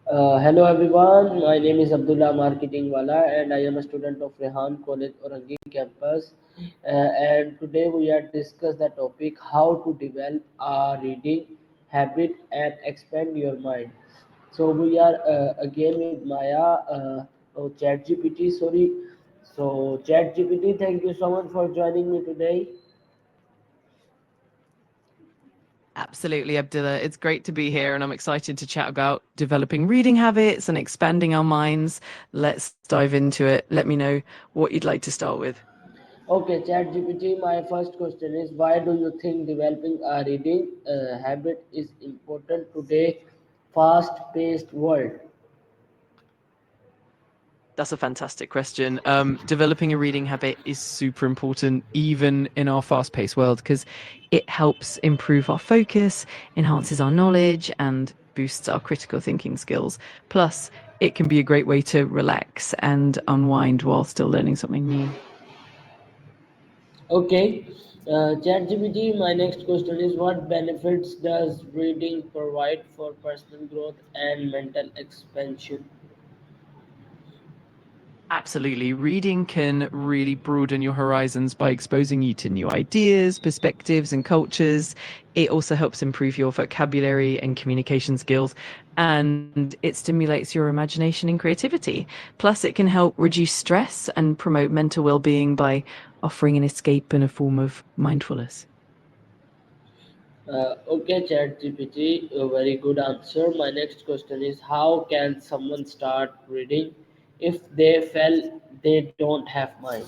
Hello everyone, my name is Abdullah Marketing Wala and I am a student of Rehan College Orangi campus. And today we are discuss the topic how to develop a reading habit and expand your mind. So we are again with Maya, ChatGPT. Sorry, so ChatGPT. Thank you so much for joining me today. Absolutely, Abdullah. It's great to be here, and I'm excited to chat about developing reading habits and expanding our minds. Let's dive into it. Let me know what you'd like to start with. Okay, ChatGPT, my first question is why do you think developing a reading habit is important today fast-paced world? That's a fantastic question. Developing a reading habit is super important, even in our fast paced world, because it helps improve our focus, enhances our knowledge, and boosts our critical thinking skills. Plus, it can be a great way to relax and unwind while still learning something new. Okay, ChatGPT, my next question is what benefits does reading provide for personal growth and mental expansion? Absolutely. Reading can really broaden your horizons by exposing you to new ideas, perspectives, and cultures. It also helps improve your vocabulary and communication skills, and it stimulates your imagination and creativity. Plus, it can help reduce stress and promote mental well being by offering an escape and a form of mindfulness. Okay, ChatGPT, a very good answer. My next question is how can someone start reading if they feel they don't have mind?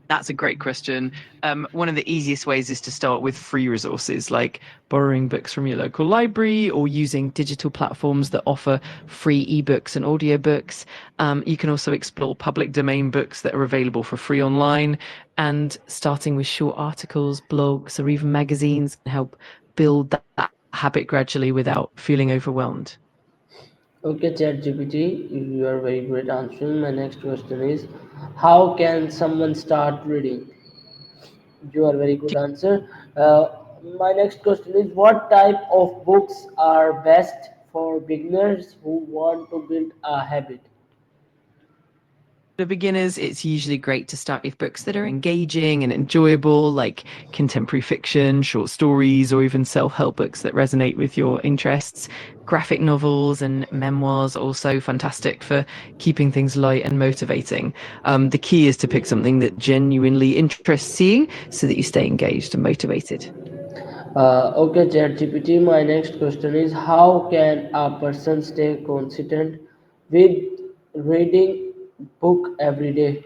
That's a great question. One of the easiest ways is to start with free resources like borrowing books from your local library or using digital platforms that offer free ebooks and audiobooks. You can also explore public domain books that are available for free online, and starting with short articles, blogs, or even magazines can help build that habit gradually without feeling overwhelmed. Okay, ChatGPT, you are very great answering. My next question is, how can someone start reading? You are very good answer. My next question is, what type of books are best for beginners who want to build a habit? For beginners, it's usually great to start with books that are engaging and enjoyable, like contemporary fiction, short stories, or even self help books that resonate with your interests. Graphic novels and memoirs also fantastic for keeping things light and motivating. The key is to pick something that genuinely interests you so that you stay engaged and motivated. Okay, ChatGPT, my next question is, how can a person stay consistent with reading book every day?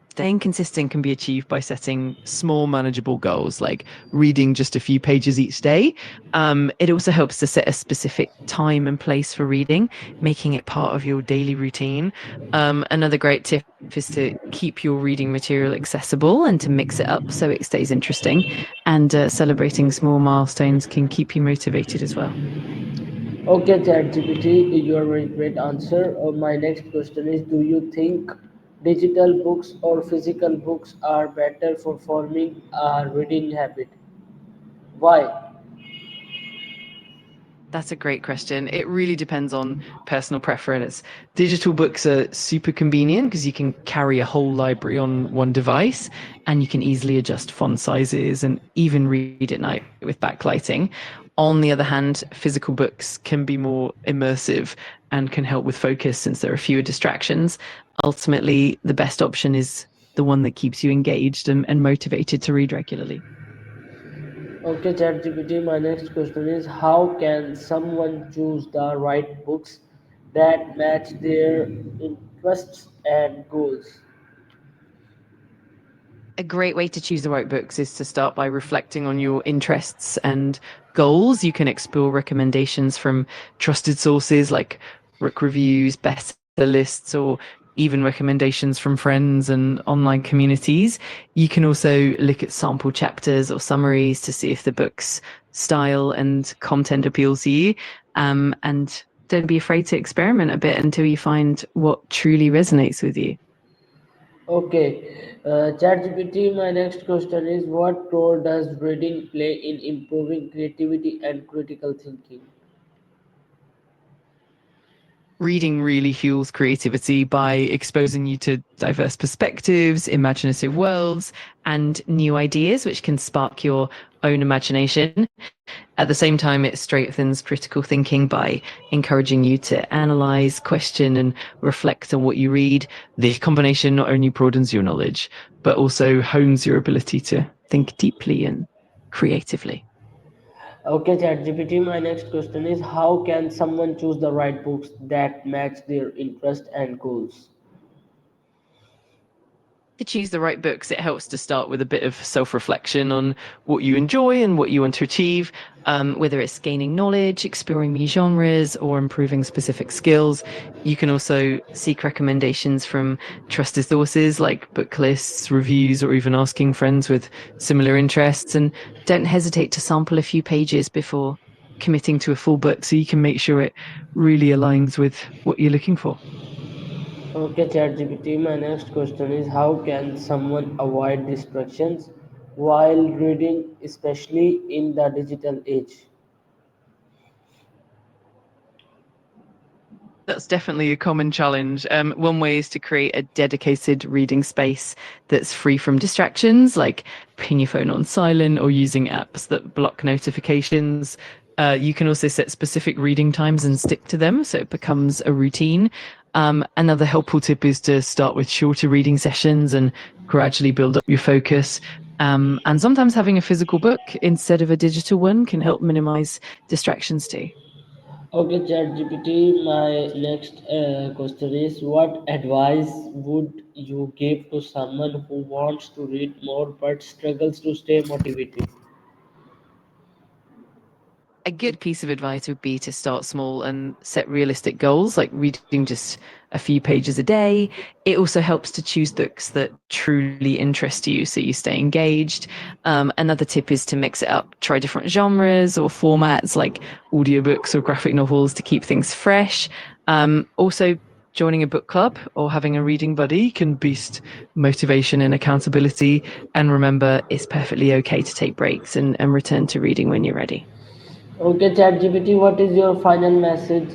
Staying consistent can be achieved by setting small, manageable goals, like reading just a few pages each day. It also helps to set a specific time and place for reading, making it part of your daily routine. Another great tip is to keep your reading material accessible and to mix it up so it stays interesting. And celebrating small milestones can keep you motivated as well. Okay, ChatGPT, your very great answer. My next question is, do you think digital books or physical books are better for forming a reading habit? Why? That's a great question. It really depends on personal preference. Digital books are super convenient because you can carry a whole library on one device and you can easily adjust font sizes and even read at night with backlighting. On the other hand, physical books can be more immersive and can help with focus since there are fewer distractions. Ultimately, the best option is the one that keeps you engaged and motivated to read regularly. Okay, ChatGPT, my next question is, how can someone choose the right books that match their interests and goals? A great way to choose the right books is to start by reflecting on your interests and goals. You can explore recommendations from trusted sources like book reviews, bestseller lists, or even recommendations from friends and online communities. You can also look at sample chapters or summaries to see if the book's style and content appeals to you. And don't be afraid to experiment a bit until you find what truly resonates with you. Okay, ChatGPT, my next question is what role does reading play in improving creativity and critical thinking? Reading really fuels creativity by exposing you to diverse perspectives, imaginative worlds, and new ideas, which can spark your own imagination. At the same time, it strengthens critical thinking by encouraging you to analyze, question, and reflect on what you read. The combination not only broadens your knowledge, but also hones your ability to think deeply and creatively. Okay, ChatGPT, my next question is how can someone choose the right books that match their interest and goals? To choose the right books, it helps to start with a bit of self reflection on what you enjoy and what you want to achieve, whether it's gaining knowledge, exploring new genres, or improving specific skills. You can also seek recommendations from trusted sources like book lists, reviews, or even asking friends with similar interests. And don't hesitate to sample a few pages before committing to a full book so you can make sure it really aligns with what you're looking for. Okay, ChatGPT, my next question is how can someone avoid distractions while reading, especially in the digital age? That's definitely a common challenge. One way is to create a dedicated reading space that's free from distractions, like putting your phone on silent or using apps that block notifications. You can also set specific reading times and stick to them so it becomes a routine. Another helpful tip is to start with shorter reading sessions and gradually build up your focus. And sometimes having a physical book instead of a digital one can help minimize distractions too. Okay, ChatGPT, my next question is what advice would you give to someone who wants to read more but struggles to stay motivated? A good piece of advice would be to start small and set realistic goals, like reading just a few pages a day. It also helps to choose books that truly interest you so you stay engaged. Another tip is to mix it up, try different genres or formats like audiobooks or graphic novels to keep things fresh. Also, joining a book club or having a reading buddy can boost motivation and accountability. And remember, it's perfectly okay to take breaks and return to reading when you're ready. Okay, ChatGPT, what is your final message?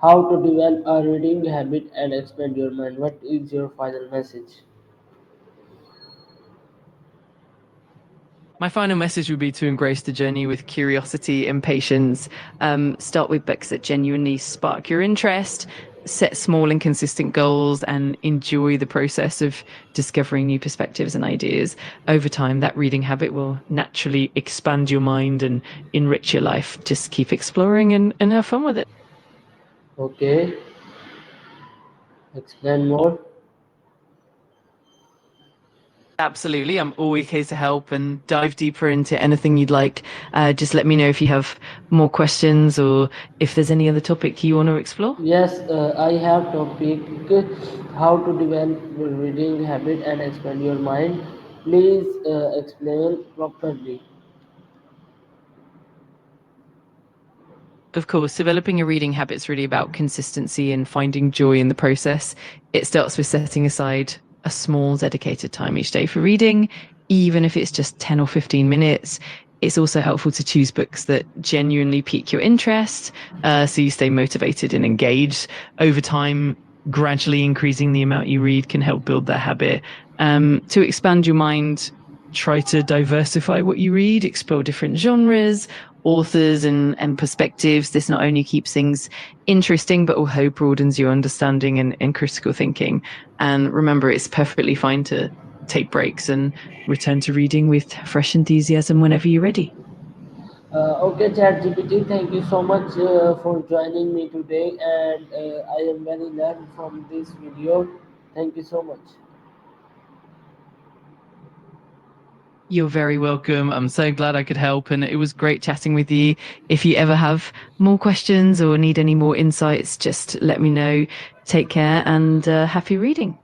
How to develop a reading habit and expand your mind? What is your final message? My final message would be to embrace the journey with curiosity and patience. Start with books that genuinely spark your interest, set small and consistent goals, and enjoy the process of discovering new perspectives and ideas. Over time, that reading habit will naturally expand your mind and enrich your life. Just keep exploring and have fun with it. Okay, explain more. Absolutely. I'm always here to help and dive deeper into anything you'd like. Just let me know if you have more questions or if there's any other topic you want to explore. Yes, I have topic how to develop a reading habit and expand your mind. Please explain properly. Of course, developing a reading habit is really about consistency and finding joy in the process. It starts with setting aside a small dedicated time each day for reading, even if it's just 10 or 15 minutes. It's also helpful to choose books that genuinely pique your interest, so you stay motivated and engaged. Over time, gradually increasing the amount you read can help build that habit. To expand your mind, try to diversify what you read, explore different genres, authors, and perspectives. This not only keeps things interesting, but also broadens your understanding and critical thinking. And remember, it's perfectly fine to take breaks and return to reading with fresh enthusiasm whenever you're ready. Okay, ChatGPT, thank you so much for joining me today, and I am very learned from this video. Thank you so much. You're very welcome. I'm so glad I could help, and it was great chatting with you. If you ever have more questions or need any more insights, just let me know. Take care and happy reading.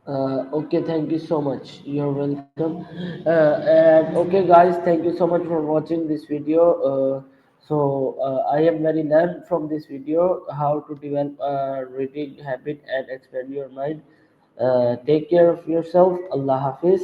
Okay, thank you so much. You're welcome. And okay, guys, thank you so much for watching this video. I am very learned from this video how to develop a reading habit and expand your mind. Take care of yourself. Allah Hafiz.